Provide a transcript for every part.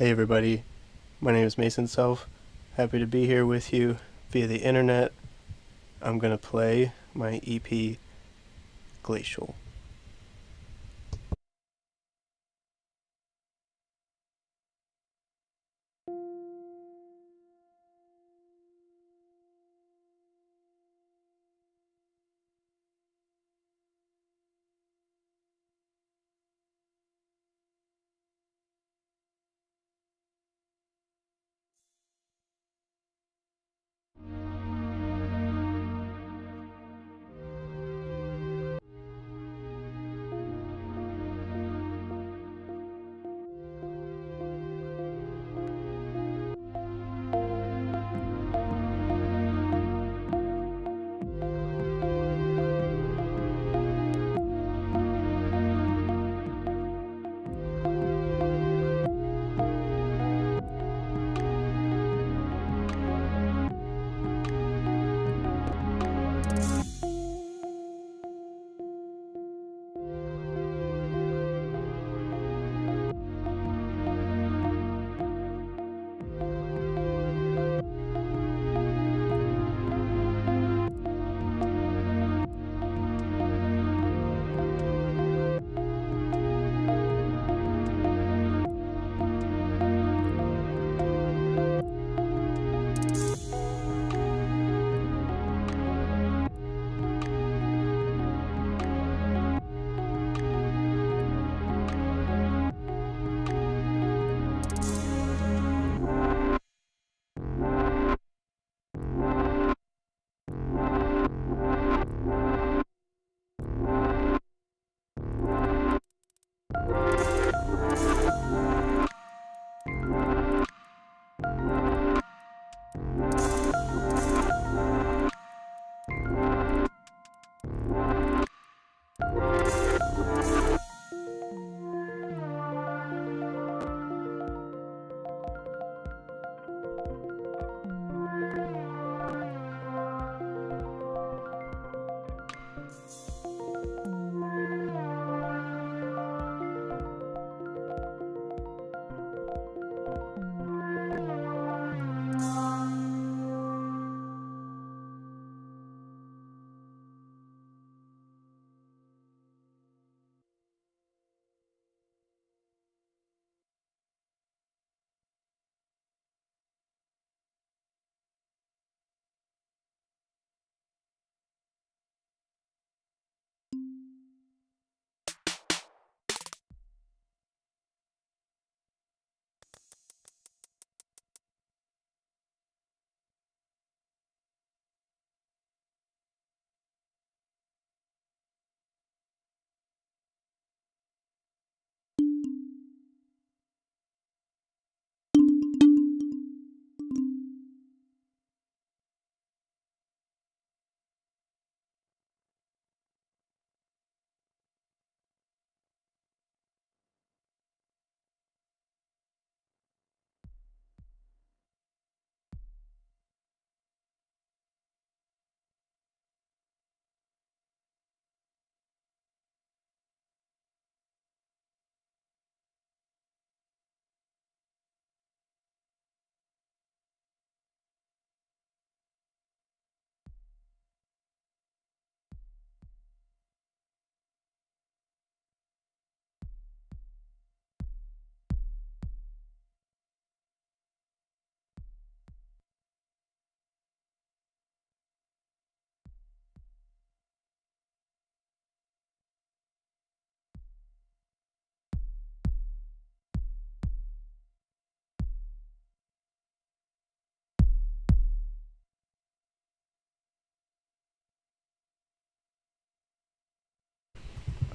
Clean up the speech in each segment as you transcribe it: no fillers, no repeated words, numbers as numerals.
Hey everybody, my name is Mason Self. Happy to be here with you via the internet. I'm gonna play my EP, Glacial.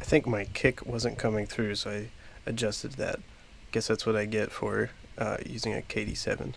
I think my kick wasn't coming through, so I adjusted that. Guess that's what I get for using a KD7.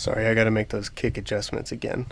Sorry, I gotta make those kick adjustments again.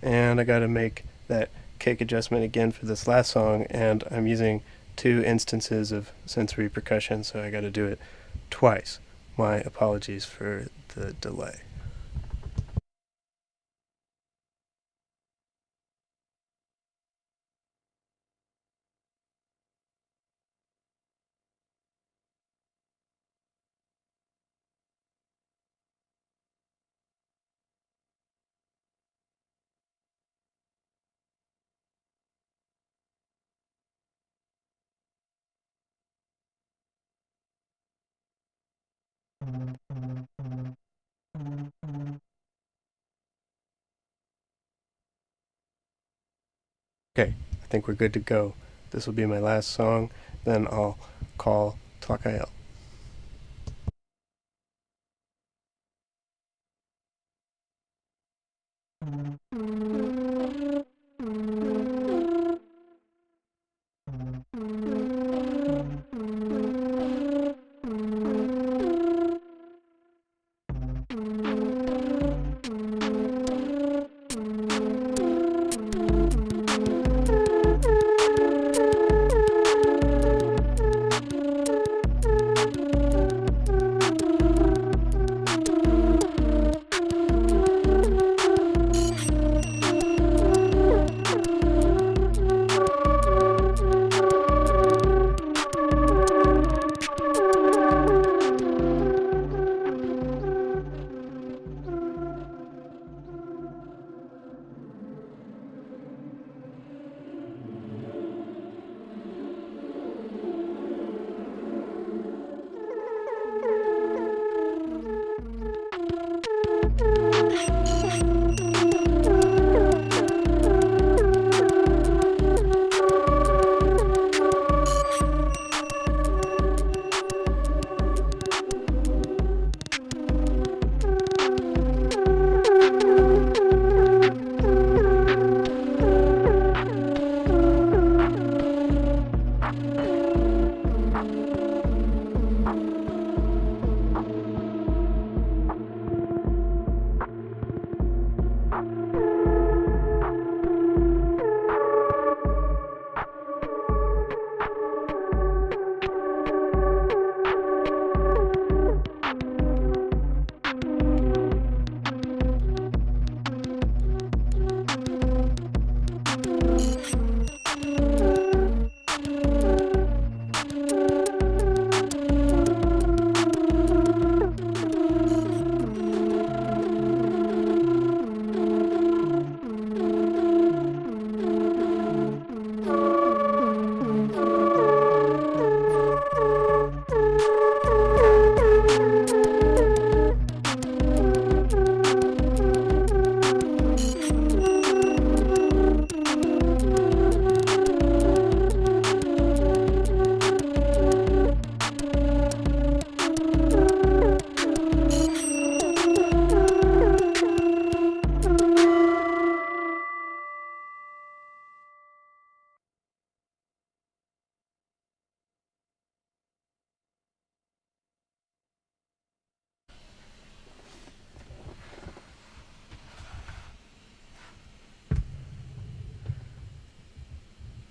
And I gotta make that kick adjustment again for this last song, and I'm using 2 instances of sensory percussion, so I gotta do it twice. My apologies for the delay. Okay, I think we're good to go. This will be my last song, then I'll call Tlacael.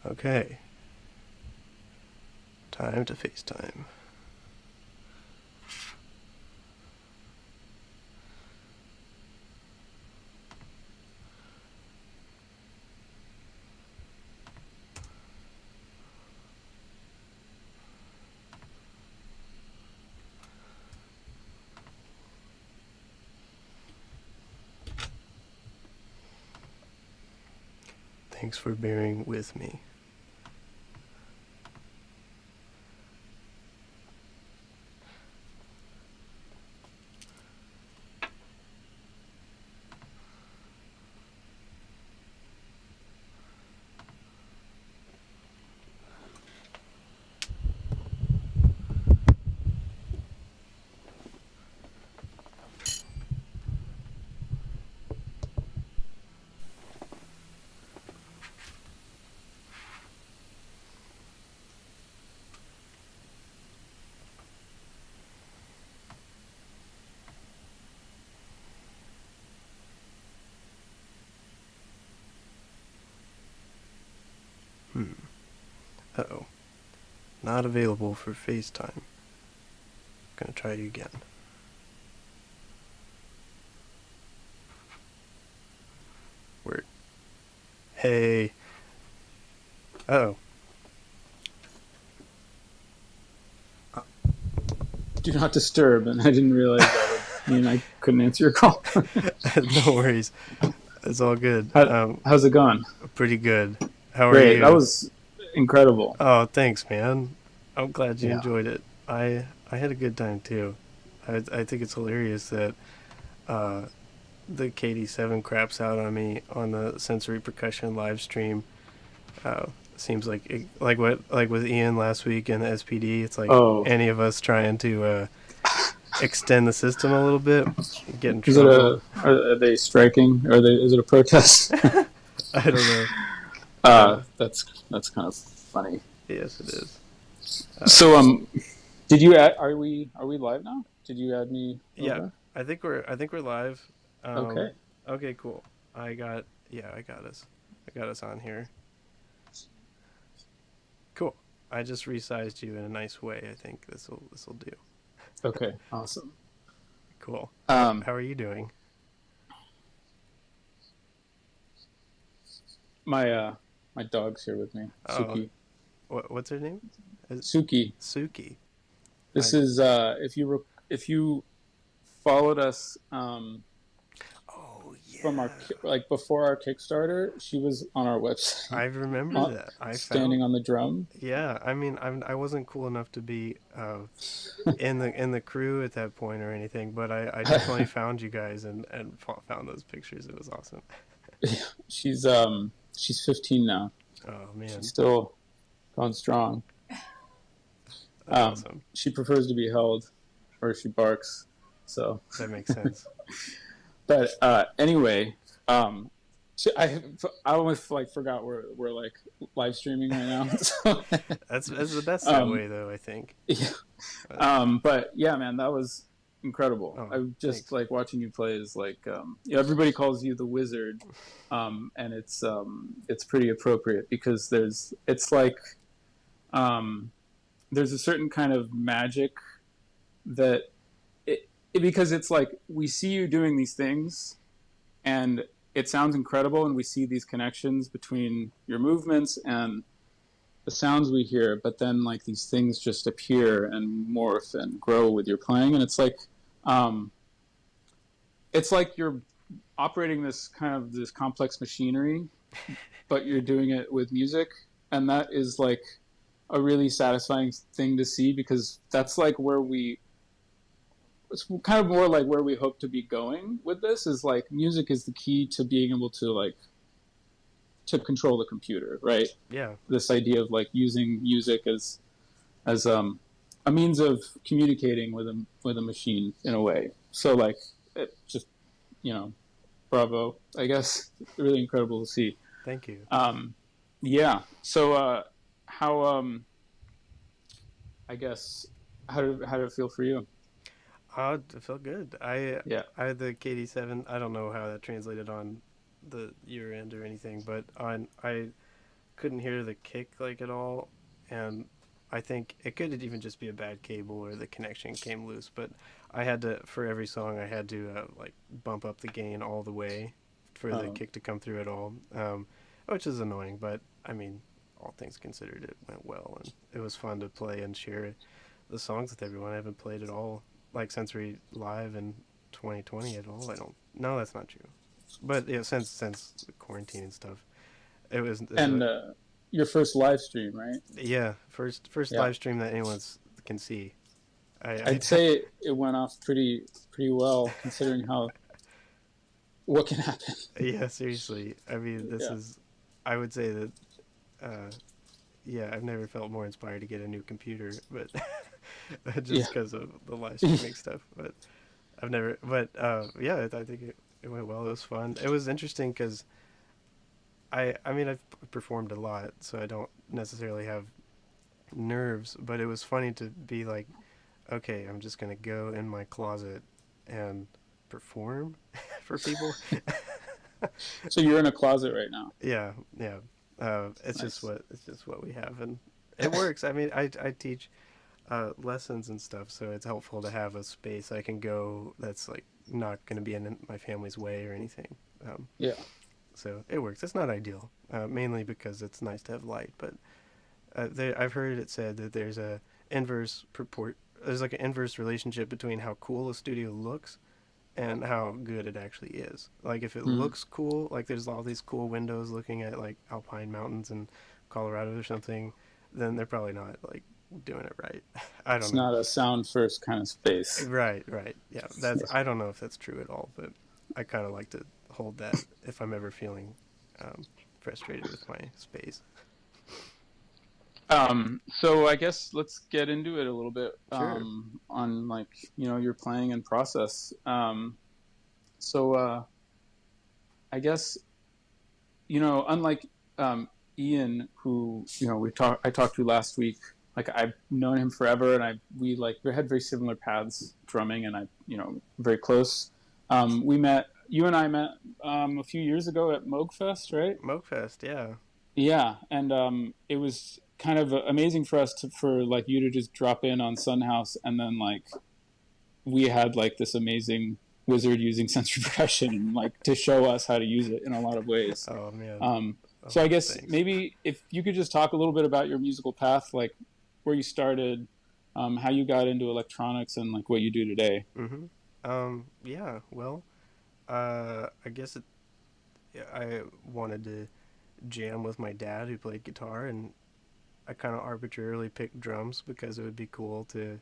Okay. Time to FaceTime. Thanks for bearing with me. Uh-oh. Not available for FaceTime. Gonna try you again. Word. Hey. Uh-oh. Do not disturb, and I didn't realize that would mean I couldn't answer your call. No worries. It's all good. How's it going? Pretty good. How are Great. you? That was incredible. Oh, thanks, man. I'm glad you Yeah. enjoyed it. I had a good time too. I think it's hilarious that the KD7 craps out on me on the Sensory Percussion live stream. Seems like like with Ian last week and the SPD. It's like any of us trying to extend the system a little bit, get in Is it trouble. are they striking? Is it a protest? I don't know. Uh, That's kind of funny. yes, it is. So did you add? Are we live now? Did you add me Yeah, over? I think we're live. Okay. Okay, cool. I got us on here. Cool. I just resized you in a nice way. I think this will do. Okay. Awesome. Cool. How Um, how are you doing? my dog's here with me, Oh, Suki. what's her name? Is Suki. Suki. This I is if you followed us Oh from yeah. like before our Kickstarter, she was on our website, I remember that. I found. standing on the drum. Yeah, I mean, I wasn't cool enough to be in the crew at that point or anything, but I definitely found you guys and found those pictures. It was awesome. She's 15 now. Oh She's man, still going strong. that's awesome. She prefers to be held, or she barks. So, That makes sense. but anyway, um, I almost like forgot we're like live streaming right now. So, That's the best that um, way, though. I think. yeah. But, But yeah, man, that was incredible. oh, I just thanks. like watching you play is like everybody calls you the wizard, and it's pretty appropriate because it's like um, there's a certain kind of magic that because it's like we see you doing these things and it sounds incredible and we see these connections between your movements and the sounds we hear, but then like these things just appear and morph and grow with your playing, and um, it's like you're operating this complex machinery, but you're doing it with music, and that is like a really satisfying thing to see because that's like it's kind of more like where we hope to be going with this is like music is the key to being able to like to control the computer, right? Yeah, This idea of like using music as a means of communicating with a machine in a way. So like it just you know, bravo, I guess. Really incredible to see. thank you. Yeah. So how I guess how did it feel for you? It felt good. I Yeah. I had the KD7. I don't know how that translated on the year end or anything, but on I couldn't hear the kick like at all, and I think it could even just be a bad cable or the connection came loose. But I had to for every song I had to like bump up the gain all the way for the Um, kick to come through at all, which is annoying. But I mean, all things considered, it went well, and it was fun to play and share the songs with everyone. I haven't played at all like Sensory live in 2020 at all. I don't. No, that's not true. But yeah, since the quarantine and stuff, it was and your first live stream, right? yeah, first Yeah. live stream that anyone can see. I I'd say it went off pretty well considering how what can happen. yeah, seriously. I mean, this Yeah. is. I would say that. Uh, yeah, I've never felt more inspired to get a new computer, but Yeah. just because of the live streaming stuff. But I've never. But yeah, I think it went well. It was fun. It was interesting because I mean I've performed a lot, so I don't necessarily have nerves. But it was funny to be like, okay, I'm just gonna go in my closet and perform for people. So you're in a closet right now. Yeah, yeah. Nice. It's just what we have, and it works. I mean, I teach lessons and stuff, so it's helpful to have a space I can go that's like not going to be in my family's way or anything. Um, Yeah. so it works. It's not ideal, mainly because it's nice to have light, but I've heard it said that there's a inverse purport. There's like an inverse relationship between how cool a studio looks and how good it actually is. Like if it Mm. looks cool, like there's all these cool windows looking at like alpine mountains in Colorado or something, then they're probably not like doing it right. I don't It's know. not a sound first kind of space. Right, right. Yeah, that's I don't know if that's true at all, but I kind of like to hold that if I'm ever feeling um, frustrated with my space. So I guess let's get into it a little bit, Sure. on like, your playing and process. So I guess, unlike, Ian, who, I talked to last week, like I've known him forever, and we had very similar paths drumming, and very close. You and I met, a few years ago at Moogfest, right? Moogfest, yeah. Yeah, and it was kind of amazing for us for like you to just drop in on Sunhouse, and then like we had like this amazing wizard using sensory percussion, and like to show us how to use it in a lot of ways. Oh man. Um, Oh, so I guess thanks. maybe if you could just talk a little bit about your musical path, like where you started, how you got into electronics, and like what you do today. Mm-hmm. Yeah. Well, I guess yeah, I wanted to jam with my dad who played guitar, and I kind of arbitrarily picked drums because it would be cool to,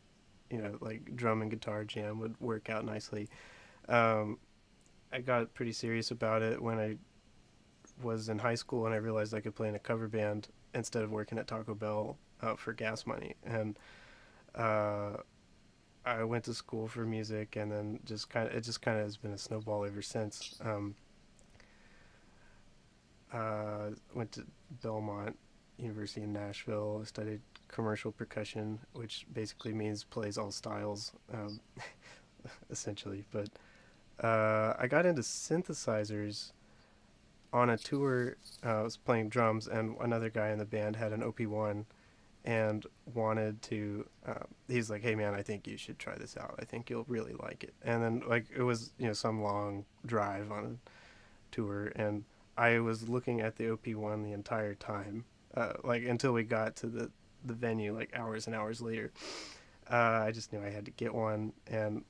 like drum and guitar jam would work out nicely. Um, I got pretty serious about it when I was in high school, and I realized I could play in a cover band instead of working at Taco Bell for gas money. And uh, I went to school for music, and then it just kind of has been a snowball ever since. Went to Belmont University in Nashville. Studied commercial percussion, which basically means plays all styles, essentially. But I got into synthesizers on a tour. I was playing drums, and another guy in the band had an OP1 and wanted to. He's like, "Hey man, I think you should try this out. I think you'll really like it." And then like it was some long drive on a tour, and I was looking at the OP1 the entire time, like until we got to the venue, like hours and hours later. I just knew I had to get one, and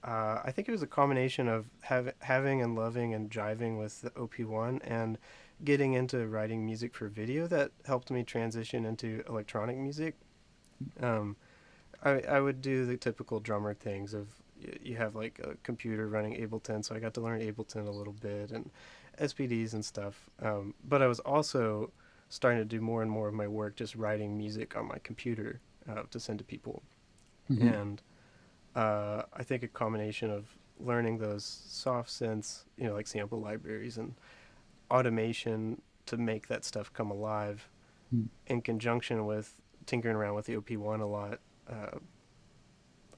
I think it was a combination of having and loving and jiving with the OP1 and getting into writing music for video that helped me transition into electronic music. Um, I would do the typical drummer things of you have like a computer running Ableton, so I got to learn Ableton a little bit and SPDs and stuff. But I was also starting to do more and more of my work just writing music on my computer to send to people. Mm-hmm. And I think a combination of learning those soft synths, like sample libraries and automation to make that stuff come alive, in conjunction with tinkering around with the OP1 a lot. Uh,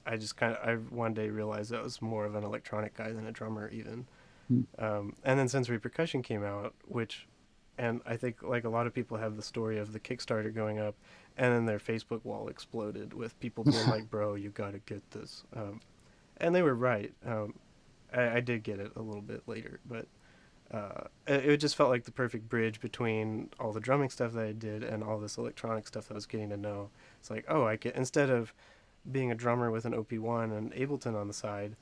I one day realized I was more of an electronic guy than a drummer even. And then Sensory Percussion came out, and I think like a lot of people have the story of the Kickstarter going up, and then their Facebook wall exploded with people being like, "Bro, you got to get this," and they were right. I did get it a little bit later, but it just felt like the perfect bridge between all the drumming stuff that I did and all this electronic stuff that I was getting to know. It's like, oh, I get instead of being a drummer with an OP1 and Ableton on the side,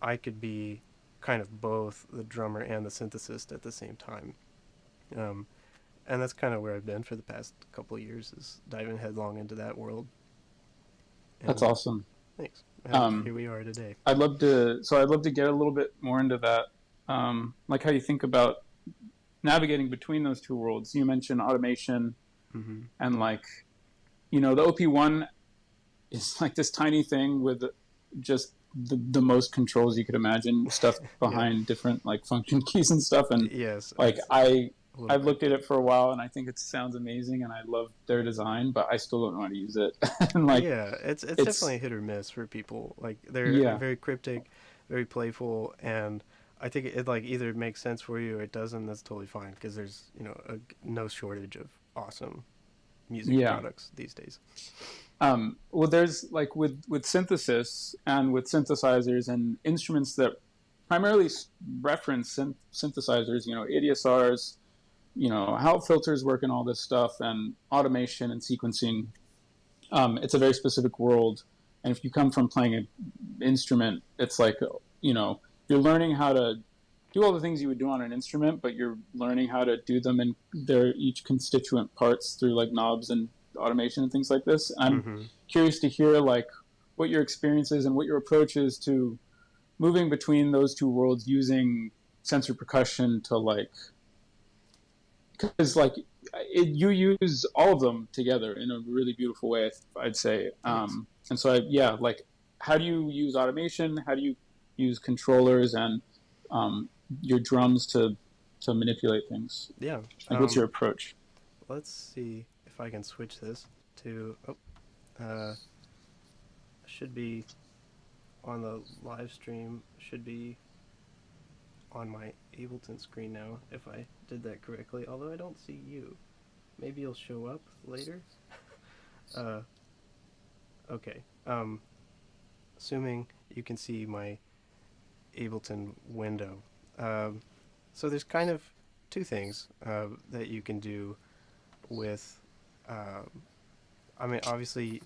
I could be kind of both the drummer and the synthesist at the same time. Um, and that's kind of where I've been for the past couple of years, is diving headlong into that world. That's And awesome. thanks. Um, Here we are today. I'd love to get a little bit more into that. Like how you think about navigating between those two worlds. You mentioned automation, Mm-hmm. and like, the OP1 is like this tiny thing with just the most controls you could imagine, stuff Yeah. behind different like function keys and stuff. And Yes, like it's a little I've looked at cryptic. it for a while, and I think it sounds amazing, and I love their design, but I still don't know how to use it. And like, Yeah, it's definitely it's hit or miss for people. Like they're yeah, very cryptic, very playful, and I think it like either makes sense for you or it doesn't. That's totally fine because there's no shortage of awesome music yeah. products these days. Well, there's like with synthesis and with synthesizers and instruments that primarily reference synthesizers, ADSRs, how filters work and all this stuff, and automation and sequencing. It's a very specific world, and if you come from playing an instrument, it's like, you're learning how to do all the things you would do on an instrument, but you're learning how to do them in their each constituent parts through like knobs and automation and things like this. I'm Mm-hmm. curious to hear like what your experience is and what your approach is to moving between those two worlds using sensory percussion to like, because like you use all of them together in a really beautiful way, I'd say. Thanks. And so yeah, like, how do you use automation? How do you use controllers and um, your drums to manipulate things? Yeah. Like, what's your approach? Let's see if I can switch this to. Oh, should be on the live stream. Should be on my Ableton screen now. If I did that correctly, although I don't see you. Maybe you'll show up later. uh, okay. Assuming you can see my Ableton window. Um, so there's kind of two things that you can do with. Uh, I mean, obviously,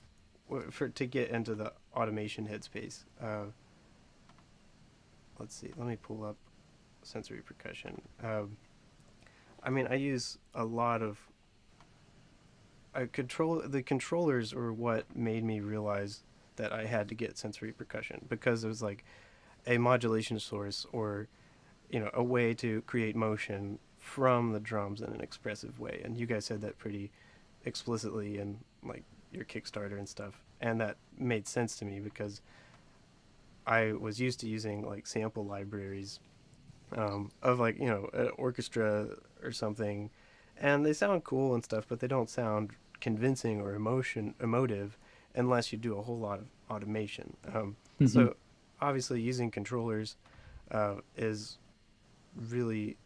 for to get into the automation headspace. Let's see. Let me pull up Sensory Percussion. I mean, I use a lot of. The controllers are what made me realize that I had to get Sensory Percussion, because it was like a modulation source, or a way to create motion from the drums in an expressive way. And you guys said that pretty explicitly in like your Kickstarter and stuff, and that made sense to me because I was used to using like sample libraries of like an orchestra or something, and they sound cool and stuff, but they don't sound convincing or emotive unless you do a whole lot of automation. Mm-hmm. So obviously using controllers is really,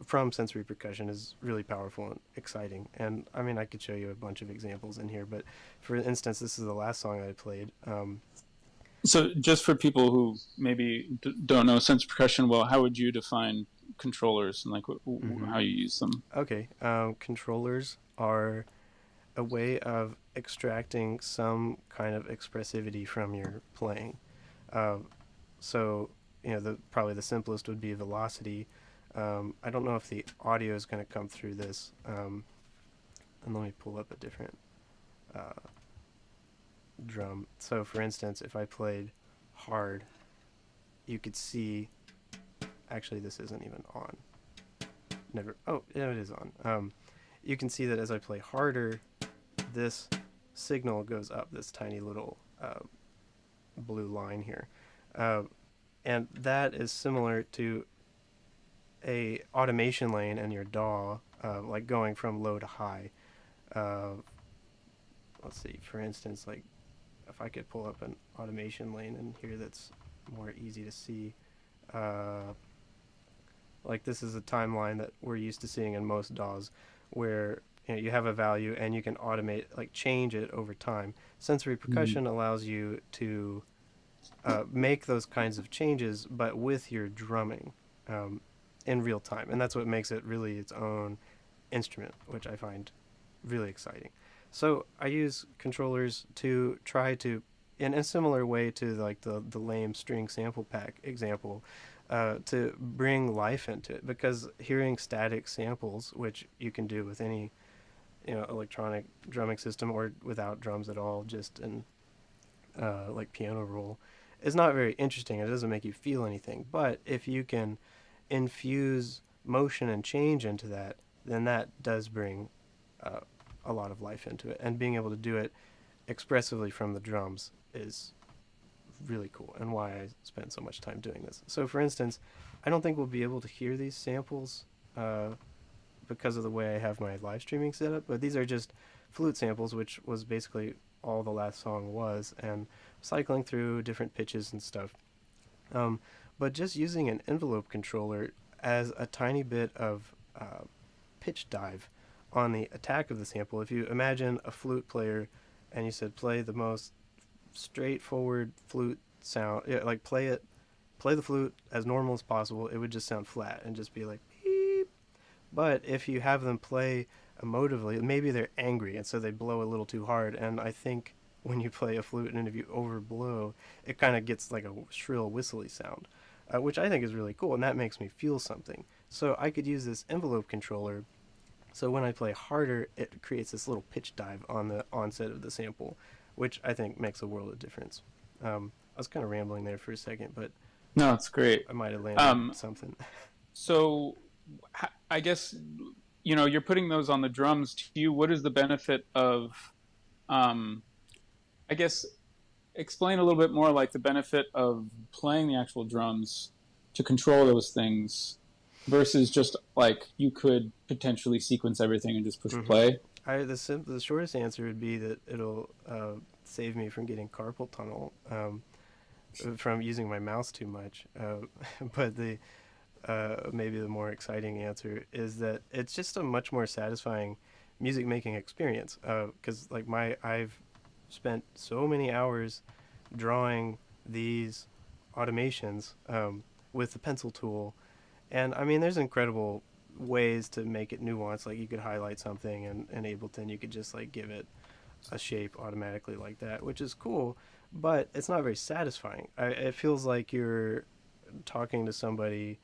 from Sensory Percussion, is really powerful and exciting. And I mean, I could show you a bunch of examples in here, but for instance, this is the last song I played. So, just for people who maybe don't know sense percussion well, how would you define controllers and like how you use them? Okay, controllers are a way of extracting some kind of expressivity from your playing. Uh, so, probably the simplest would be velocity. I don't know if the audio is going to come through this. And let me pull up a different uh, drum. So, for instance, if I played hard, you could see. Actually, this isn't even on. Never. Oh, yeah, it is on. You can see that as I play harder, this signal goes up, this tiny little blue line here. And that is similar to a automation lane in your DAW, like going from low to high. Let's see, for instance, like if I could pull up an automation lane in here that's more easy to see. Like this is a timeline that we're used to seeing in most DAWs, where you have a value and you can automate, like change it over time. Sensory Percussion allows you to make those kinds of changes, but with your drumming in real time, and that's what makes it really its own instrument, which I find really exciting. So I use controllers to try to, in a similar way to like the lame string sample pack example, to bring life into it, because hearing static samples, which you can do with any electronic drumming system or without drums at all, just in like piano roll, is not very interesting. It doesn't make you feel anything. But if you can infuse motion and change into that, then that does bring a lot of life into it. And being able to do it expressively from the drums is really cool, and why I spend so much time doing this. So, for instance, I don't think we'll be able to hear these samples because of the way I have my live streaming set up, but these are just flute samples, which was basically all the last song was, and cycling through different pitches and stuff. But just using an envelope controller as a tiny bit of pitch dive on the attack of the sample. If you imagine a flute player and you said play the most straightforward flute sound, like play the flute as normal as possible, it would just sound flat and just be like beep. But if you have them play emotively, maybe they're angry and so they blow a little too hard, and I think when you play a flute and if you overblow, it kind of gets like a shrill whistly sound, which I think is really cool, and that makes me feel something. So I could use this envelope controller, so when I play harder, it creates this little pitch dive on the onset of the sample, which I think makes a world of difference. I was kind of rambling there for a second, but No, it's great. I might have landed something. So, I guess you're putting those on the drums. To you, what is the benefit of, um, I guess, explain a little bit more like the benefit of playing the actual drums to control those things versus just like you could potentially sequence everything and just push Mm-hmm. play. The shortest answer would be that it'll save me from getting carpal tunnel from using my mouse too much. But the maybe the more exciting answer is that it's just a much more satisfying music making experience. Because I've spent so many hours drawing these automations with the pencil tool, and I mean, there's incredible ways to make it nuanced. Like you could highlight something, and in Ableton you could just like give it a shape automatically like that, which is cool. But it's not very satisfying. It feels like you're talking to somebody,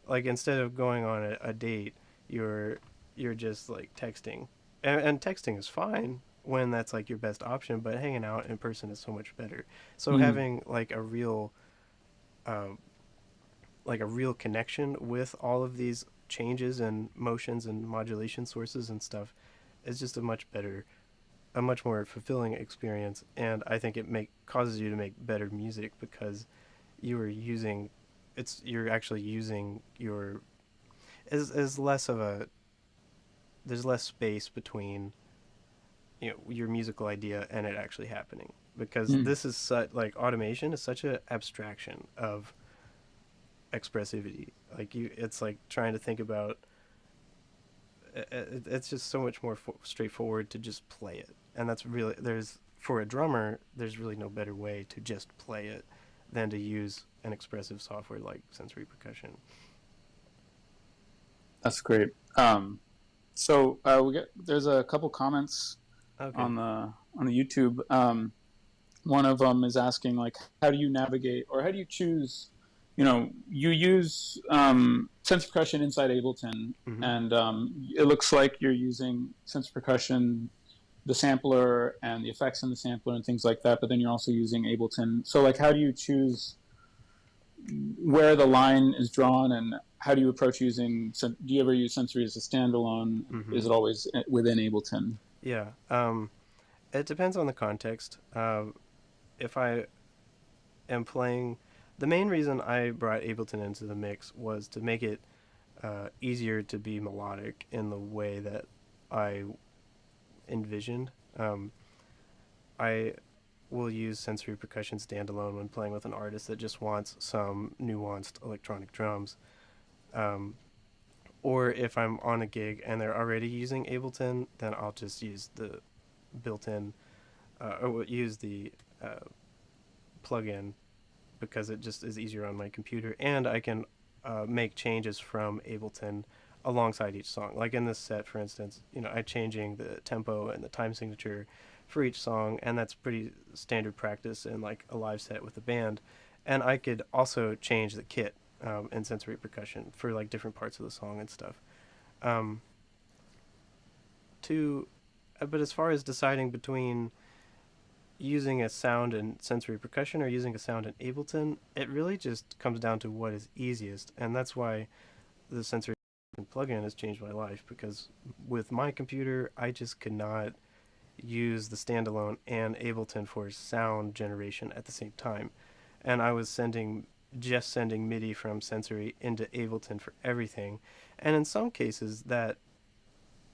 like instead of going on a date, you're you're just like texting, and texting is fine when that's like your best option. But hanging out in person is so much better. So Mm. having uh, like a real connection with all of these changes and motions and modulation sources and stuff is just a much more fulfilling experience. And I think it make causes you to make better music because you are using you're actually using your is less of a there's less space between your musical idea and it actually happening, because Mm. this is such like automation is such an abstraction of expressivity. Like you it's like trying to think about it's just so much more straightforward to just play it. And that's really there's for a drummer there's really no better way to just play it than to use an expressive software like Sensory Percussion. That's great. So we get there's a couple comments Okay. on the YouTube. One of them is asking like, how do you navigate or how do you choose? You use sense percussion inside Ableton, Mm-hmm. and it looks like you're using sense percussion, the sampler, and the effects in the sampler and things like that. But then you're also using Ableton. So like, how do you choose where the line is drawn, and how do you approach using? Do you ever use Sensory as a standalone? Mm-hmm. Is it always within Ableton? Yeah. It depends on the context. If I am playing, the main reason I brought Ableton into the mix was to make it easier to be melodic in the way that I envisioned. I will use sensory percussion standalone when playing with an artist that just wants some nuanced electronic drums. Um, or if I'm on a gig and they're already using Ableton, then I'll just use the built-in or use the uh, plug-in because it just is easier on my computer, and I can make changes from Ableton alongside each song. Like in this set, for instance, I'm changing the tempo and the time signature for each song, and that's pretty standard practice in like a live set with a band. And I could also change the kit in sensory percussion for like different parts of the song and stuff. Um, to, but as far as deciding between using a sound in sensory percussion or using a sound in Ableton, it really just comes down to what is easiest, and that's why the sensory plugin has changed my life. Because with my computer, I just could not use the standalone and Ableton for sound generation at the same time, and I was sending MIDI from Sensory into Ableton for everything, and in some cases that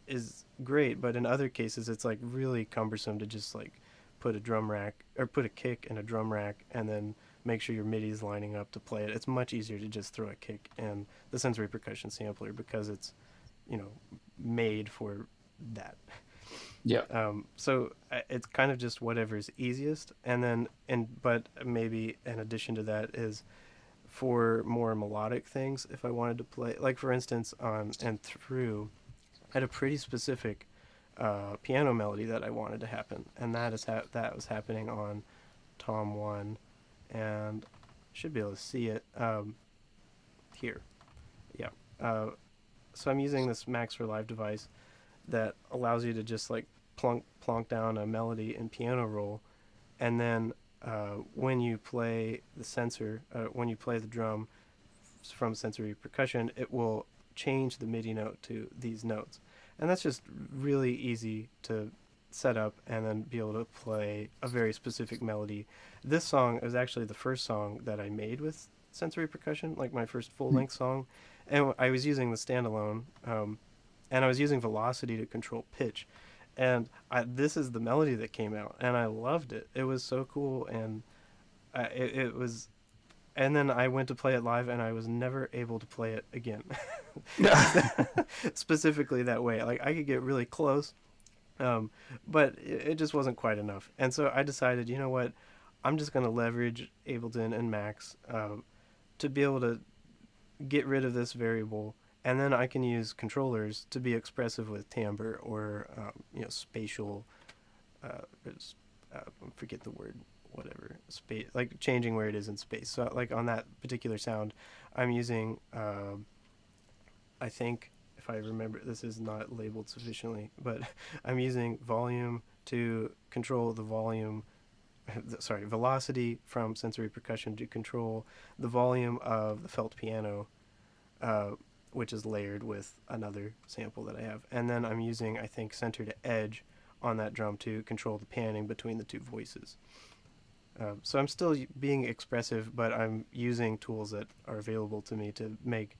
is great, but in other cases it's like really cumbersome to just like put a drum rack or put a kick in a drum rack and then make sure your MIDI is lining up to play it. It's much easier to just throw a kick in the sensory percussion sampler because it's you know made for that. Yeah. So it's kind of just whatever's easiest, and then but maybe in addition to that is for more melodic things. If I wanted to play, like for instance on and through had a pretty specific piano melody that I wanted to happen, and that was happening on Tom One, and should be able to see it here. Yeah. So I'm using this Max for Live device that allows you to just like plonk down a melody in piano roll, and then when you play when you play the drum from sensory percussion, it will change the MIDI note to these notes. And that's just really easy to set up and then be able to play a very specific melody. This song is actually the first song that I made with sensory percussion, like my first full length song. And I was using the standalone, and I was using velocity to control pitch. And this is the melody that came out, and I loved it. It was so cool, and it was. And then I went to play it live, and I was never able to play it again. Specifically that way, like I could get really close, um, but it just wasn't quite enough. And so I decided, you know what, I'm just going to leverage Ableton and Max to be able to get rid of this variable, and then I can use controllers to be expressive with timbre or spatial. Uh, Forget the word. Whatever space, like changing where it is in space. So like on that particular sound, I'm using. I think if I remember, this is not labeled sufficiently, but I'm using volume to control the volume. Sorry, velocity from sensory percussion to control the volume of the felt piano, uh, which is layered with another sample that I have. And then I'm using, I think, center to edge on that drum to control the panning between the two voices. So I'm still being expressive, but I'm using tools that are available to me to make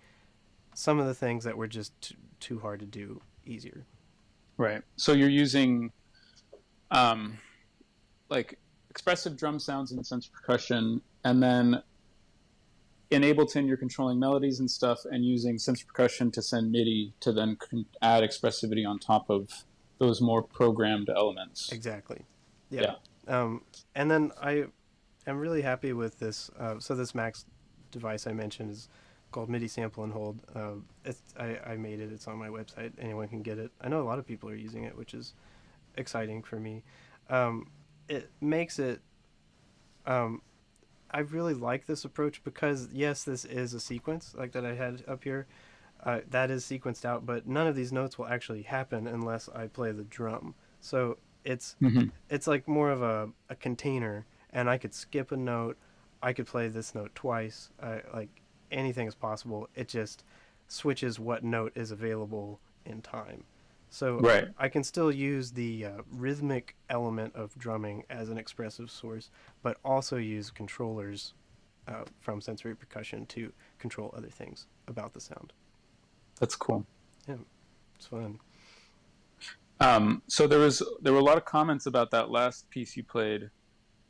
some of the things that were just too hard to do easier. Right. So you're using um, like expressive drum sounds in sense percussion, and then in Ableton you're controlling melodies and stuff, and using sense percussion to send MIDI to then add expressivity on top of those more programmed elements. Exactly. Yeah. Yeah. And then I am really happy with this. So this Max device I mentioned is called MIDI Sample and Hold. I made it. It's on my website. Anyone can get it. I know a lot of people are using it, which is exciting for me. It makes it. I really like this approach because yes, this is a sequence like that I had up here. That is sequenced out, but none of these notes will actually happen unless I play the drum. So Mm-hmm. it's like more of a container, and I could skip a note. I could play this note twice. Like anything is possible. It just switches what note is available in time. So Right. I can still use the rhythmic element of drumming as an expressive source, but also use controllers from sensory percussion to control other things about the sound. That's cool. Yeah, it's fun. So there were a lot of comments about that last piece you played.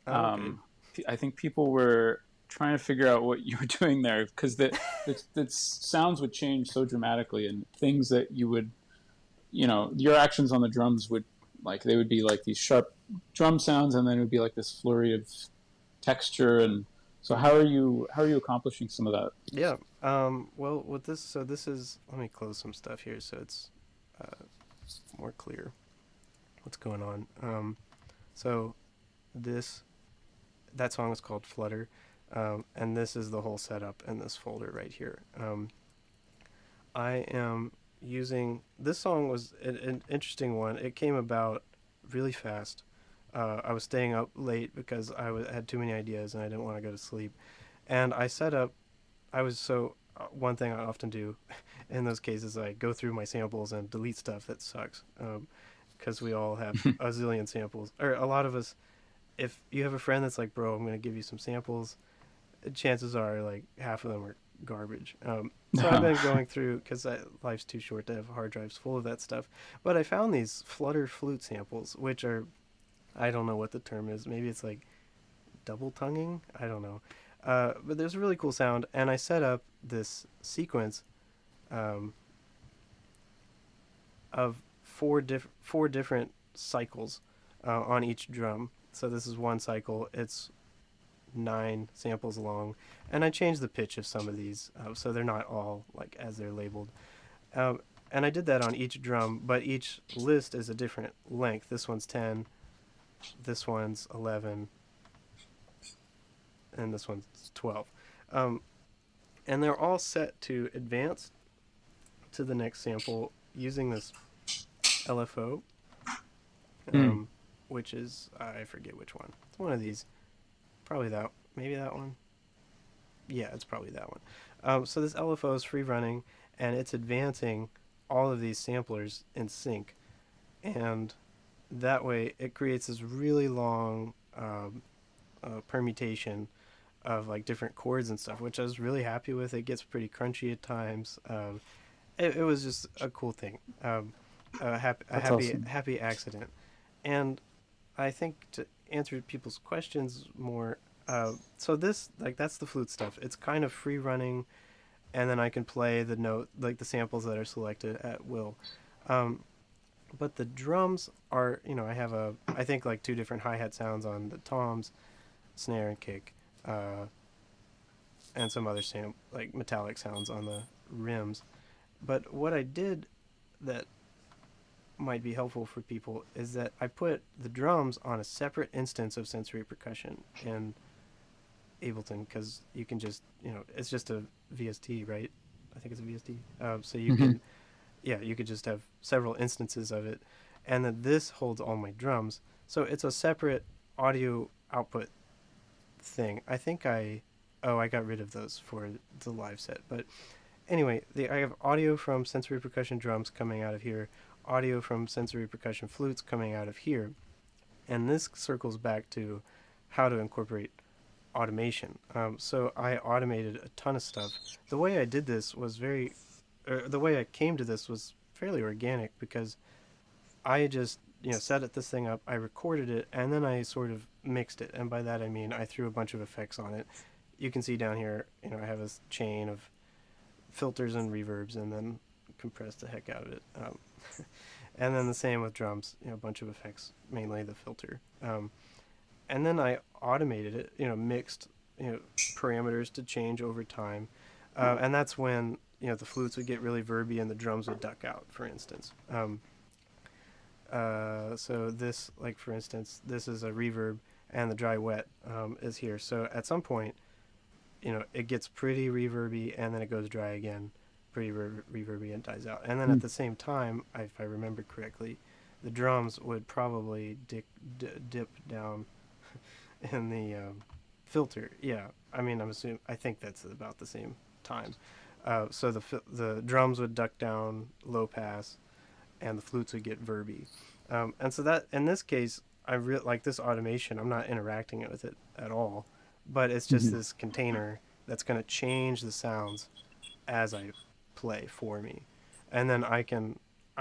Oh, okay. I think people were trying to figure out what you were doing there because the sounds would change so dramatically, and things that you would, your actions on the drums would they would be like these sharp drum sounds, and then it would be like this flurry of texture. And so how are you accomplishing some of that? Yeah. Well, with this, so this is. Let me close some stuff here so it's uh, more clear what's going on. So this that song is called Flutter, and this is the whole setup in this folder right here. I am using this song was an interesting one. It came about really fast. I was staying up late because had too many ideas and I didn't want to go to sleep. And I set up. I was so one thing I often do in those cases, I go through my samples and delete stuff that sucks. Because we all have a zillion samples, or a lot of us. If you have a friend that's like, bro, I'm going to give you some samples, chances are like half of them are garbage. So I've been going through, because life's too short to have hard drives full of that stuff. But I found these Flutter flute samples, which are, I don't know what the term is. Maybe it's like double tonguing. I don't know. But there's a really cool sound, and I set up this sequence of four different cycles on each drum. So this is one cycle. It's 9 samples long, and I changed the pitch of some of these, so they're not all like as they're labeled. And I did that on each drum, but each list is a different length. This one's 10, this one's 11, and this one's 12. And they're all set to advance to the next sample using this LFO, which is, I forget which one. It's one of these. Probably maybe that one. Yeah, it's probably that one. So this LFO is free running, and it's advancing all of these samplers in sync, and that way it creates this really long permutation of like different chords and stuff, which I was really happy with. It gets pretty crunchy at times. It was just a cool thing, That's awesome. happy accident. And I think to answer people's questions more, so this like that's the flute stuff. It's kind of free running, and then I can play the note like the samples that are selected at will. Um, but the drums are, I have I think like two different hi hat sounds on the toms, snare and kick, uh, and some other like metallic sounds on the rims. But what I did that might be helpful for people is that I put the drums on a separate instance of sensory percussion in Ableton, because you can just, it's just a VST, right? I think it's a VST. So you Hmm. can, yeah, you could just have several instances of it. And then this holds all my drums. So it's a separate audio output thing. I got rid of those for the live set. But anyway, I have audio from sensory percussion drums coming out of here, audio from sensory percussion flutes coming out of here, and this circles back to how to incorporate automation. So I automated a ton of stuff. The way I did this was the way I came to this was fairly organic, because I just set this thing up, I recorded it, and then I sort of mixed it. And by that I mean I threw a bunch of effects on it. You can see down here, I have this chain of filters and reverbs, and then compressed the heck out of it. And then the same with drums, a bunch of effects, mainly the filter. And then I automated it, mixed, parameters to change over time. And that's when, the flutes would get really verby and the drums would duck out, for instance. So this, like for instance, this is a reverb, and the dry wet is here. So at some point, it gets pretty reverby, and then it goes dry again, pretty reverby, and dies out. And then at the same time, if I remember correctly, the drums would probably dip down in the filter. Yeah, I mean, I think that's about the same time. So the drums would duck down, low pass, and the flutes would get verby. And so that in this case, I really like this automation. I'm not interacting with it at all, but it's just Hmm. this container that's going to change the sounds as I play for me. And then I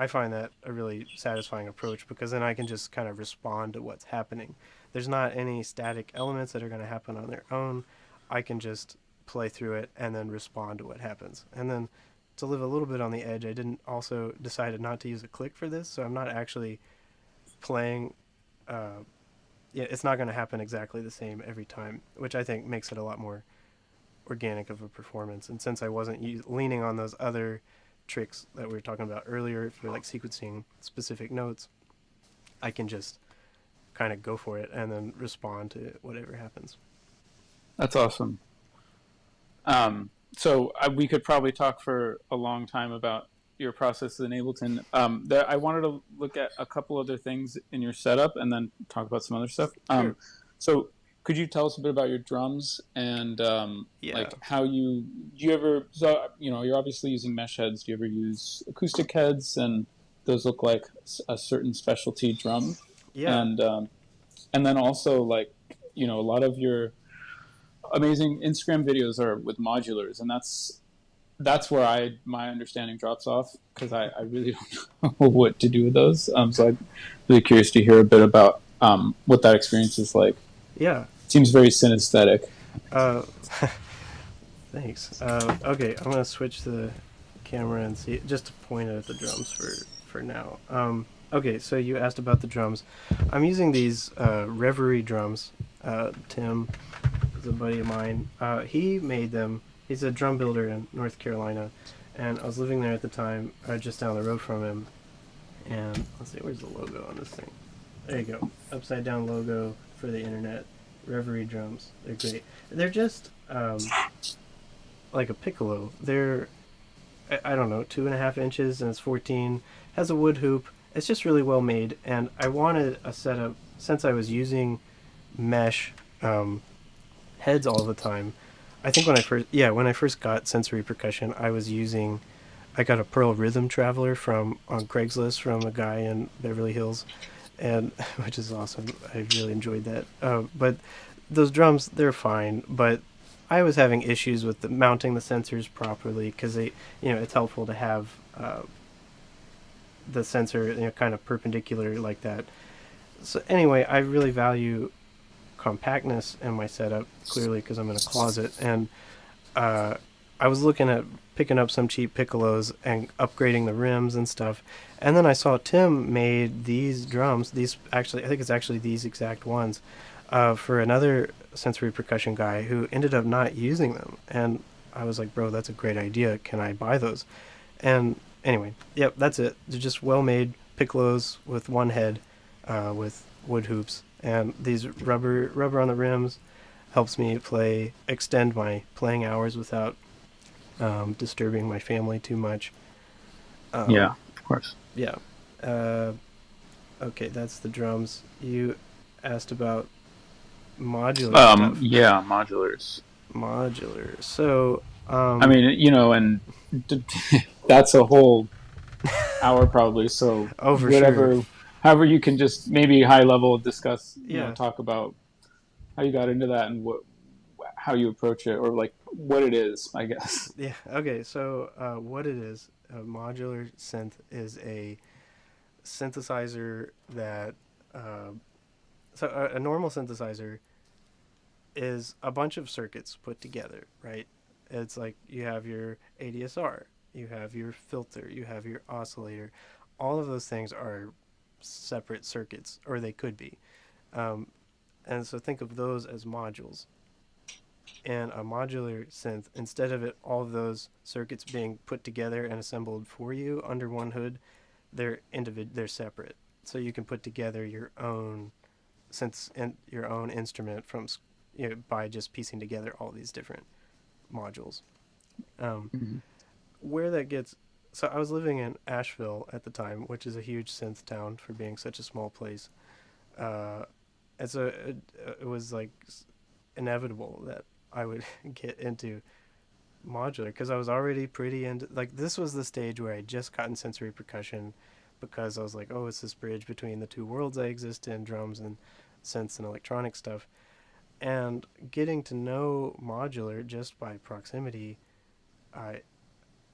find that a really satisfying approach, because then I can just kind of respond to what's happening. There's not any static elements that are going to happen on their own. I can just play through it and then respond to what happens. And then to live a little bit on the edge, I didn't also decided not to use a click for this, so I'm not actually playing. Yeah, it's not going to happen exactly the same every time, which I think makes it a lot more organic of a performance. And since I wasn't leaning on those other tricks that we were talking about earlier for like sequencing specific notes, I can just kind of go for it and then respond to whatever happens. That's awesome. So we could probably talk for a long time about your process in Ableton. I wanted to look at a couple other things in your setup and then talk about some other stuff. Sure. So could you tell us a bit about your drums and Yeah. like how do you ever, so you're obviously using mesh heads. Do you ever use acoustic heads, and those look like a certain specialty drum? Yeah. And and then also, like, a lot of your amazing Instagram videos are with modulars, and that's where my understanding drops off, because I really don't know what to do with those. So I'm really curious to hear a bit about what that experience is like. Yeah. It seems very synesthetic. Uh, Thanks. Okay, I'm gonna switch the camera and see, just to point at the drums for now. Okay, so you asked about the drums. I'm using these Reverie drums. Tim is a buddy of mine. He made them. He's a drum builder in North Carolina, and I was living there at the time, just down the road from him. And let's see, where's the logo on this thing? There you go. Upside down logo for the internet. Reverie drums. They're great. They're just like a piccolo. They're I don't know, 2.5 inches, and it's 14. Has a wood hoop. It's just really well made, and I wanted a setup since I was using mesh heads all the time. I think when I first got sensory percussion, I was using I got a Pearl Rhythm Traveler from on Craigslist from a guy in Beverly Hills, and which is awesome. I really enjoyed that. But those drums, they're fine, but I was having issues with mounting the sensors properly because it's helpful to have the sensor, kind of perpendicular like that. So anyway, I really value compactness in my setup, clearly because I'm in a closet, and uh, I was looking at picking up some cheap piccolos and upgrading the rims and stuff. And then I saw Tim made these drums. These actually, I think it's actually these exact ones, for another sensory percussion guy who ended up not using them. And I was like, bro, that's a great idea. Can I buy those? And anyway, yep, that's it. They're just well-made piccolos with one head, with wood hoops, and these rubber on the rims helps me extend my playing hours without disturbing my family too much. Yeah, of course. Yeah. Uh, okay, that's the drums. You asked about modular stuff. Yeah, modulars. Modular. So, I mean, and that's a whole hour probably. So oh, for sure. whatever, however you can just maybe high level discuss, Yeah. talk about how you got into that and how you approach it, or like what it is, I guess. Yeah. Okay. So, what it is, a modular synth is a synthesizer that. So, a normal synthesizer is a bunch of circuits put together, right? It's like you have your ADSR, you have your filter, you have your oscillator. All of those things are separate circuits, or they could be. Um, and so think of those as modules. And a modular synth, instead of all of those circuits being put together and assembled for you under one hood, they're separate. So you can put together your own your own instrument by just piecing together all these different modules. Um, Mm-hmm. where that gets so I was living in Asheville at the time, which is a huge synth town for being such a small place. Uh, and so it was like inevitable that I would get into modular because I was already pretty into, like, this was the stage where I just gotten sensory percussion because I was like, oh, it's this bridge between the two worlds I exist in, drums and synths and electronic stuff. And getting to know modular just by proximity, I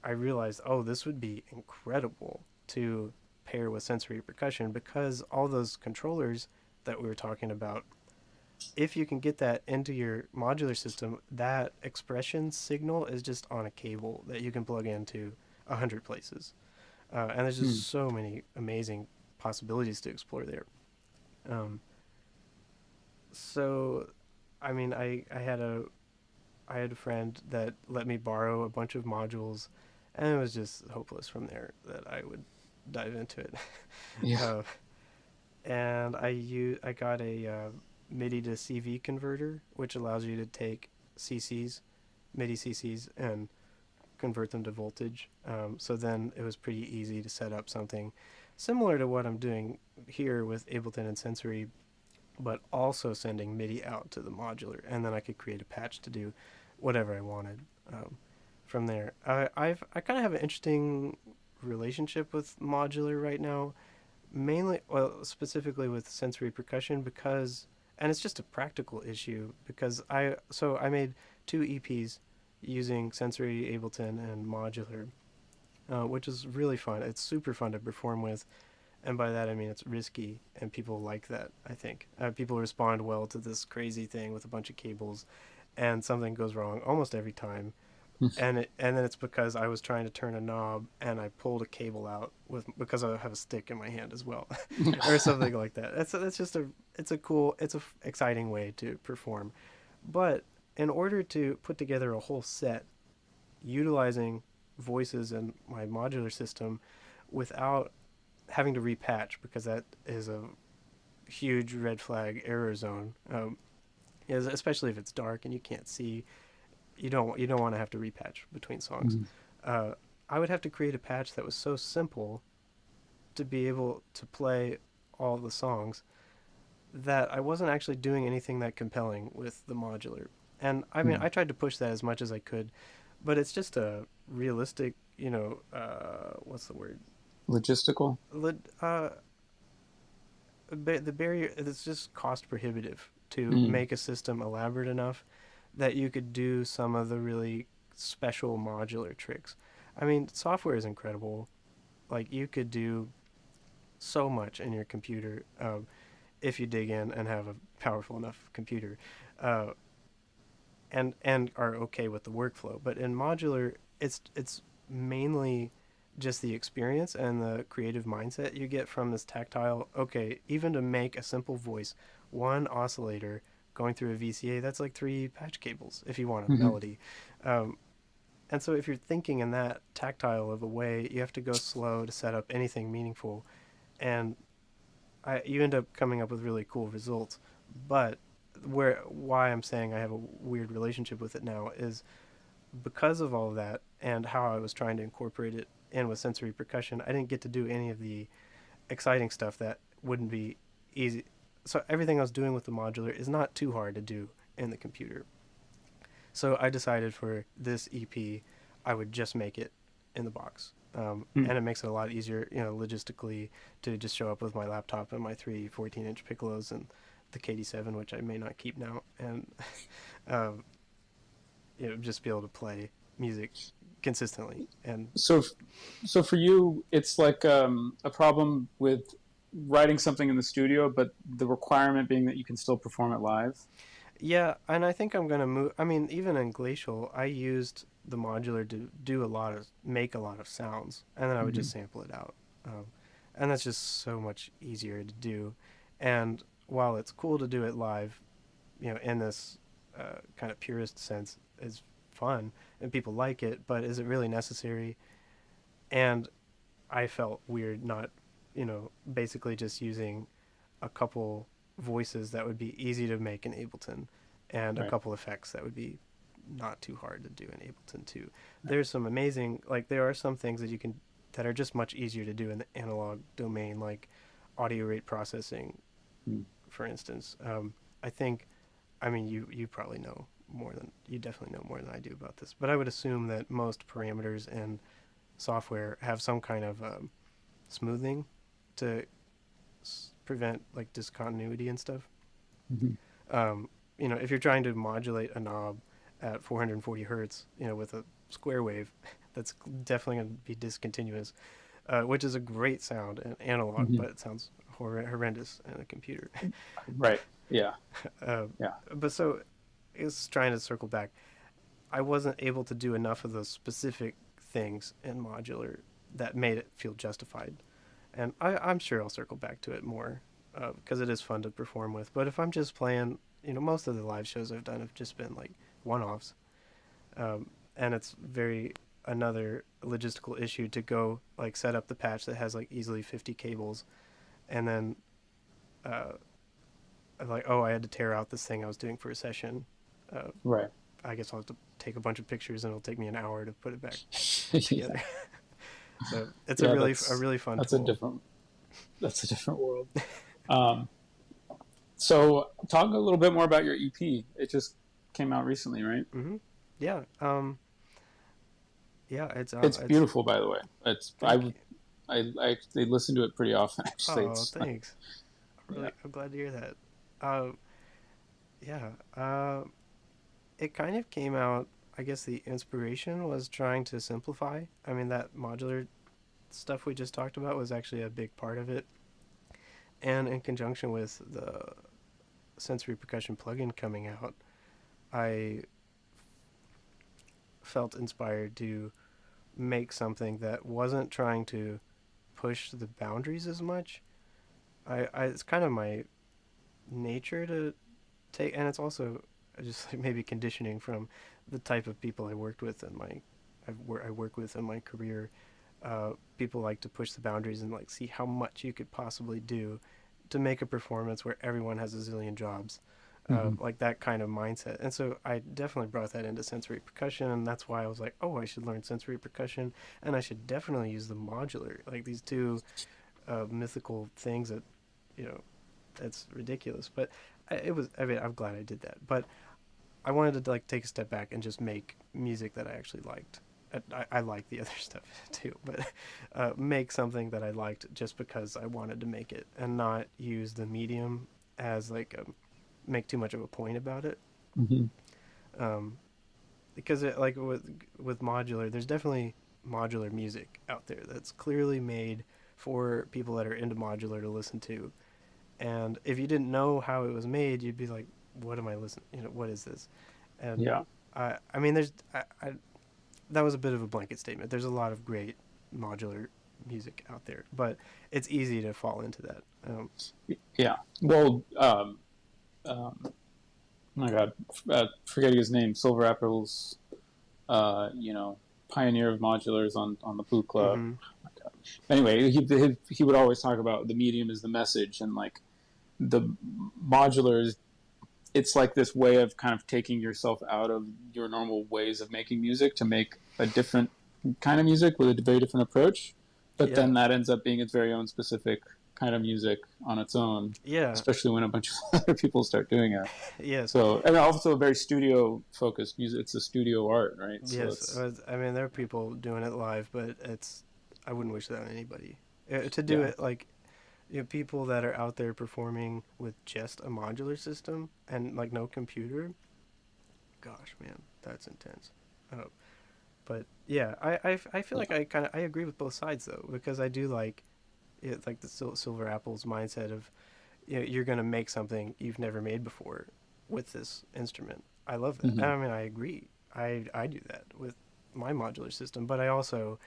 I realized, oh, this would be incredible to pair with sensory percussion because all those controllers that we were talking about, if you can get that into your modular system, that expression signal is just on a cable that you can plug into 100 places. And there's Hmm. just so many amazing possibilities to explore there. Um, so, I mean, I had a friend that let me borrow a bunch of modules, and it was just hopeless from there that I would dive into it. Yeah. uh, and I got a MIDI to CV converter, which allows you to take CCs, MIDI CCs, and convert them to voltage. So then it was pretty easy to set up something similar to what I'm doing here with Ableton and Sensory, but also sending MIDI out to the modular, and then I could create a patch to do whatever I wanted from there. I kind of have an interesting relationship with modular right now, mainly, well, specifically with sensory percussion because, and it's just a practical issue because I made 2 EPs using sensory Ableton and modular, which is really fun. It's super fun to perform with, and by that I mean it's risky, and people like that. I think people respond well to this crazy thing with a bunch of cables, and something goes wrong almost every time. And then it's because I was trying to turn a knob and I pulled a cable out because I have a stick in my hand as well, or something like that. That's just it's a exciting way to perform, but in order to put together a whole set utilizing voices and my modular system without having to repatch, because that is a huge red flag error zone. Especially if it's dark and you can't see, you don't want to have to repatch between songs. Mhm. Uh, I would have to create a patch that was so simple to be able to play all the songs that I wasn't actually doing anything that compelling with the modular. And I mean, Hmm. I tried to push that as much as I could, but it's just a realistic what's the word? Logistical. Lid- Uh, the barrier, it's just cost prohibitive to Mm. make a system elaborate enough that you could do some of the really special modular tricks. I mean, software is incredible. Like you could do so much in your computer if you dig in and have a powerful enough computer, uh, and are okay with the workflow. But in modular, it's mainly just the experience and the creative mindset you get from this tactile. Okay, even to make a simple voice, one oscillator going through a VCA, that's like three patch cables if you want a Hmm. melody. Um, and so if you're thinking in that tactile of a way, you have to go slow to set up anything meaningful. And you end up coming up with really cool results. But why I'm saying I have a weird relationship with it now is because of all of that and how I was trying to incorporate it in with sensory percussion. I didn't get to do any of the exciting stuff that wouldn't be easy. So everything I was doing with the modular is not too hard to do in the computer. So I decided for this EP, I would just make it in the box. Mm. And it makes it a lot easier, logistically, to just show up with my laptop and my three 14-inch piccolos and the KD7, which I may not keep now, and um, just be able to play music consistently. And So, so for you, it's like a problem with writing something in the studio, but the requirement being that you can still perform it live. yeah, and I think I'm gonna move. I mean, even in Glacial, I used the modular to make a lot of sounds, and then I would Hmm. just sample it out. Um, and that's just so much easier to do. And while it's cool to do it live, in this kind of purist sense, is fun and people like it, but is it really necessary? And I felt weird not, basically just using a couple voices that would be easy to make in Ableton and a Right. couple effects that would be not too hard to do in Ableton too. There's some amazing, like there are some things that you can that are just much easier to do in the analog domain, like audio rate processing, Mm. for instance. I think, I mean, you probably know more than you definitely know more than I do about this, but I would assume that most parameters in software have some kind of smoothing to prevent like discontinuity and stuff. Hmm. Um, if you're trying to modulate a knob at 440 hertz, with a square wave, that's definitely going to be discontinuous, which is a great sound in analog, Hmm. but it sounds horrendous in a computer. Right. Yeah. uh, Yeah. but so it's trying to circle back. I wasn't able to do enough of those specific things in modular that made it feel justified. And I'm sure I'll circle back to it more because it is fun to perform with. But if I'm just playing, most of the live shows I've done have just been like one-offs, and it's very another logistical issue to go like set up the patch that has like easily 50 cables, and then uh, I'm like, oh, I had to tear out this thing I was doing for a session. Uh, Right. I guess I'll have to take a bunch of pictures and it'll take me an hour to put it back Yeah. together. So it's Yeah. a really fun That's a tool. different that's a different world. Um, so talk a little bit more about your EP. It just came out recently, right? Hmm. Yeah. Yeah. It's It's beautiful, by the way. It's thank you. I actually listen to it pretty often. Actually, Oh, it's thanks. yeah. I'm glad to hear that. Um, yeah. It kind of came out. I guess the inspiration was trying to simplify. I mean, that modular stuff we just talked about was actually a big part of it, and in conjunction with the sensory percussion plugin coming out, I felt inspired to make something that wasn't trying to push the boundaries as much. It's kind of my nature to take, and it's also just like maybe conditioning from the type of people I worked with and I work with in my career. People like to push the boundaries and like see how much you could possibly do to make a performance where everyone has a zillion jobs. Hmm. Like that kind of mindset. And so I definitely brought that into sensory percussion, and that's why I was like, oh, I should learn sensory percussion, and I should definitely use the modular, like these two mythical things that, you know, it's ridiculous. But it was. I mean, I'm glad I did that. But I wanted to like take a step back and just make music that I actually liked, I like the other stuff too, but make something that I liked just because I wanted to make it, and not use the medium as like make too much of a point about it. Mm-hmm. Um, because it, like with modular, there's definitely modular music out there that's clearly made for people that are into modular to listen to. And if you didn't know how it was made, you'd be like, "What am I listening? What is this?" And Yeah. I mean, that was a bit of a blanket statement. There's a lot of great modular music out there, but it's easy to fall into that. Yeah. Well, oh my God, forgetting his name, Silver Apple's, pioneer of modulars on the Boot Club. Mm-hmm. Oh my God. Anyway, he would always talk about the medium is the message, and like the modulars, it's like this way of kind of taking yourself out of your normal ways of making music to make a different kind of music with a very different approach. But Yeah, then that ends up being its very own specific kind of music on its own, yeah, especially when a bunch of other people start doing it. yes, So, and also a very studio focused music. It's a studio art, right? So yes. it's, I mean, there are people doing it live, but I wouldn't wish that on anybody. To do yeah. it like people that are out there performing with just a modular system and like no computer. Gosh, man, that's intense. Uh, but yeah, I feel like I agree with both sides though, because I do like it, like the Silver Apple's mindset of you're gonna make something you've never made before with this instrument. I love that. Mm-hmm. I mean, I agree. I do that with my modular system, but I also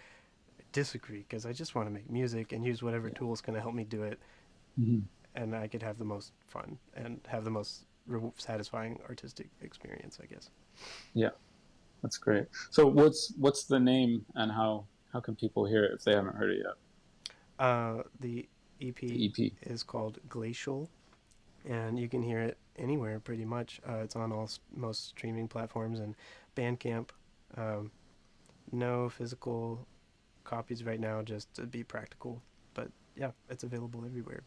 disagree because I just want to make music and use whatever Yeah. tools gonna help me do it, Mm-hmm. and I could have the most fun and have the most satisfying artistic experience, I guess. Yeah, that's great. So what's the name, and how can people hear it if they haven't heard it yet? The The EP EP. is called Glacial, and you can hear it anywhere pretty much. It's on most streaming platforms and Bandcamp. Um, no physical copies right now, just to be practical. But yeah, it's available everywhere.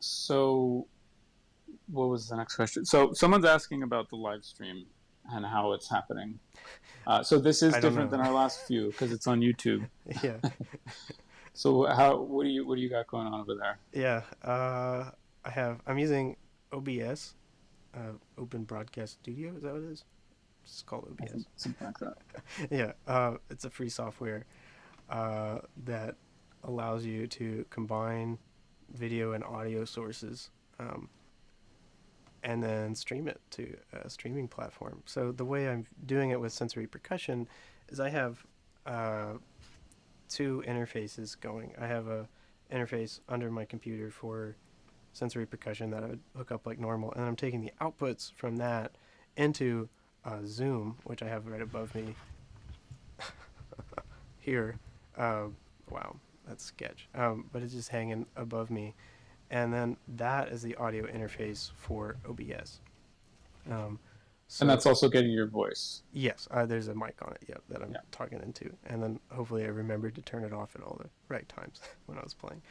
So what was the next question? So someone's asking about the live stream and how it's happening. So this is I don't different know. than our last few because it's on YouTube. Yeah, So what do you got going on over there? yeah. I'm using OBS, Open Broadcast Studio. Is that what it is? It's called I OBS. think something like that. Yeah, it's a free software that allows you to combine video and audio sources, um, and then stream it to a streaming platform. So the way I'm doing it with Sensory Percussion is I have two interfaces going. I have a interface under my computer for Sensory Percussion that I would hook up like normal, and I'm taking the outputs from that into Zoom, which I have right above me here. Wow, that's sketch. But it's just hanging above me, and then that is the audio interface for OBS. Um, And so that's also getting your voice. yes, there's a mic on it. Yep, that I'm Yeah. talking into, and then hopefully I remembered to turn it off at all the right times when I was playing.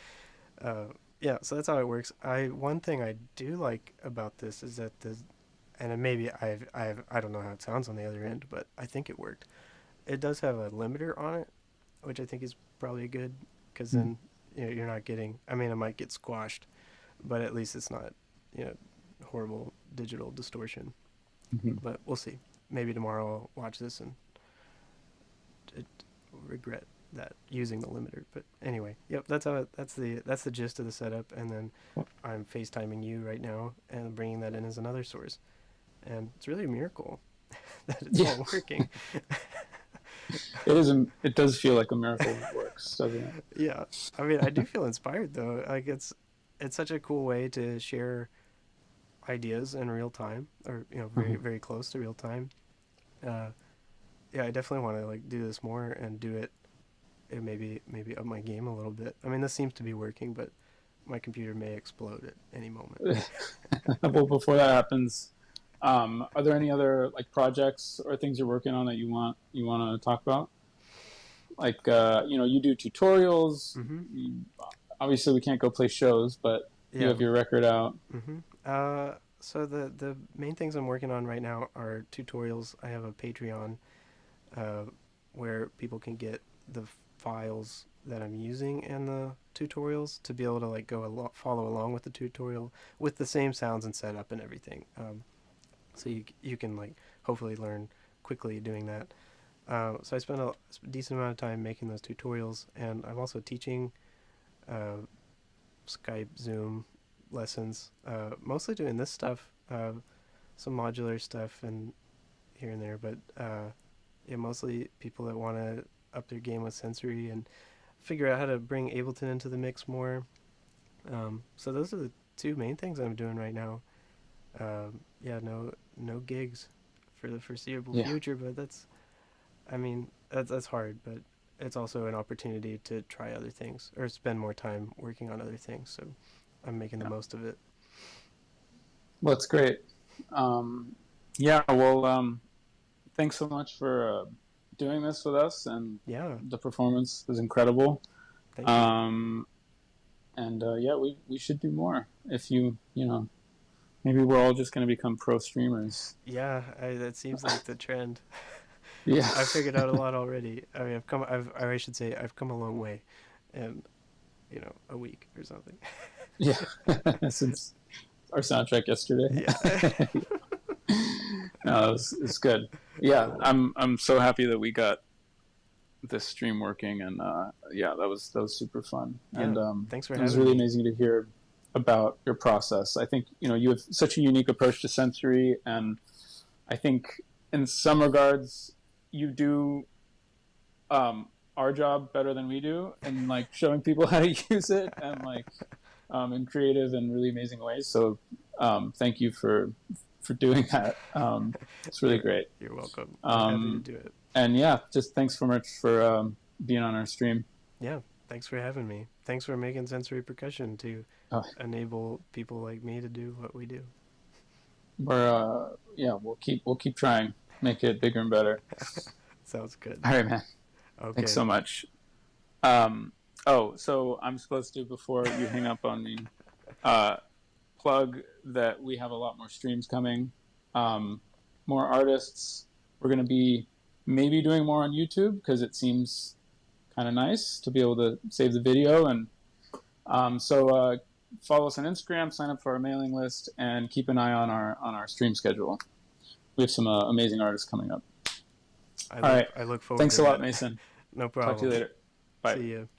Yeah, so that's how it works. One thing I do like about this is that and it maybe I don't know how it sounds on the other end, but I think it worked. It does have a limiter on it, which I think is probably good, because Mm. then you're not getting. I mean, it might get squashed, but at least it's not you know horrible digital distortion. Mm-hmm. But we'll see. Maybe tomorrow I'll watch this and it, regret that using the limiter. But anyway, yep, that's the gist of the setup. And then I'm FaceTiming you right now and bringing that in as another source. And it's really a miracle that it's Yeah. all working. It is. It does feel like a miracle when it works, doesn't it? Yeah, I mean, I do feel inspired though. Like it's such a cool way to share ideas in real time, or very Mm-hmm. very close to real time. Uh, yeah, I definitely want to like do this more and do it. And maybe up my game a little bit. I mean, this seems to be working, but my computer may explode at any moment. Well, before that happens, are there any other like projects or things you're working on that you want to talk about? Like you do tutorials. Mm-hmm. Obviously, we can't go play shows, but you Yeah. have your record out. Mm-hmm. So the main things I'm working on right now are tutorials. I have a Patreon uh, where people can get the files that I'm using in the tutorials to be able to like follow along with the tutorial with the same sounds and setup and everything. So you can like hopefully learn quickly doing that. So I spent a decent amount of time making those tutorials, and I'm also teaching uh, Skype, Zoom lessons, mostly doing this stuff, some modular stuff and here and there, but yeah, mostly people that want to up their game with Sensory and figure out how to bring Ableton into the mix more. So those are the two main things I'm doing right now. Yeah, no gigs for the foreseeable Yeah. future, but I mean, that's hard, but it's also an opportunity to try other things or spend more time working on other things. So I'm making the Yeah. most of it. Well, it's great. Yeah. Well, thanks so much for doing this with us, and Yeah, the performance was incredible. thank you. Um, and yeah, we should do more. If you know, maybe we're all just going to become pro streamers. Yeah, that seems like the trend. Yeah. I figured out a lot already. I mean, I should say, I've come a long way, in a week or something. Yeah. Since our soundtrack yesterday. Yeah. No, it's good. Yeah, Cool. I'm so happy that we got this stream working, and yeah, that was super fun, Yeah. and Thanks for it was having really me. amazing to hear about your process. I think you have such a unique approach to sensory, and I think in some regards you do our job better than we do, and like showing people how to use it, and like in creative and really amazing ways. So thank you for doing that. It's really You're great. you're welcome. I'm happy to Um, do it. and yeah, just thanks so much for being on our stream. Yeah. Thanks for having me. Thanks for making Sensory Percussion to Oh, enable people like me to do what we do. we're yeah, we'll keep trying, make it bigger and better. Sounds good. All right, man. Thanks Okay. so much. Um, oh, so I'm supposed to, before you hang up on me, uh, plug that we have a lot more streams coming, more artists. We're going to be maybe doing more on YouTube because it seems kind of nice to be able to save the video. And so follow us on Instagram, sign up for our mailing list, and keep an eye on our stream schedule. We have some amazing artists coming up. All right. I look forward Thanks to a lot, that. Mason. No Talk to you problem. later. Bye. See you.